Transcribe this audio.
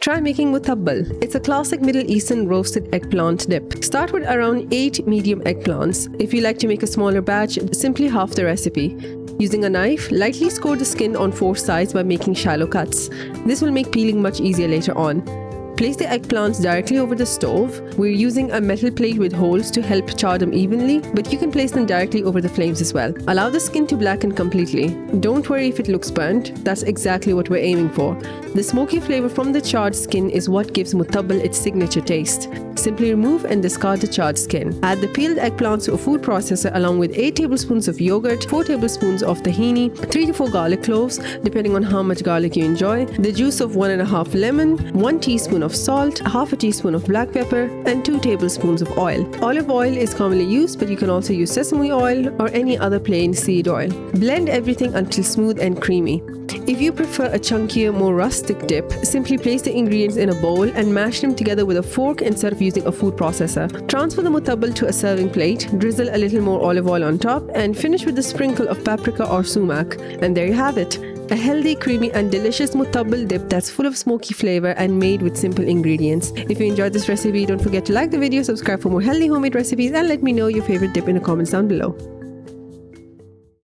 Try making Mutabbal. It's a classic Middle Eastern roasted eggplant dip. Start with around 8 medium eggplants. If you like to make a smaller batch, simply half the recipe. Using a knife, lightly score the skin on 4 sides by making shallow cuts. This will make peeling much easier later on. Place the eggplants directly over the stove. We're using a metal plate with holes to help char them evenly, but you can place them directly over the flames as well. Allow the skin to blacken completely. Don't worry if it looks burnt, that's exactly what we're aiming for. The smoky flavor from the charred skin is what gives Mutabbal its signature taste. Simply remove and discard the charred skin. Add the peeled eggplants to a food processor along with 8 tablespoons of yogurt, 4 tablespoons of tahini, 3 to 4 garlic cloves, depending on how much garlic you enjoy, the juice of 1.5 lemon, 1 teaspoon of salt, half a teaspoon of black pepper, and 2 tablespoons of oil. Olive oil is commonly used, but you can also use sesame oil or any other plain seed oil. Blend everything until smooth and creamy. If you prefer a chunkier, more rustic dip, simply place the ingredients in a bowl and mash them together with a fork instead of using a food processor. Transfer the Mutabbal to a serving plate, drizzle a little more olive oil on top, and finish with a sprinkle of paprika or sumac. And there you have it. A healthy, creamy and delicious Mutabbal dip that's full of smoky flavor and made with simple ingredients. If you enjoyed this recipe, don't forget to like the video, subscribe for more healthy homemade recipes, and let me know your favorite dip in the comments down below.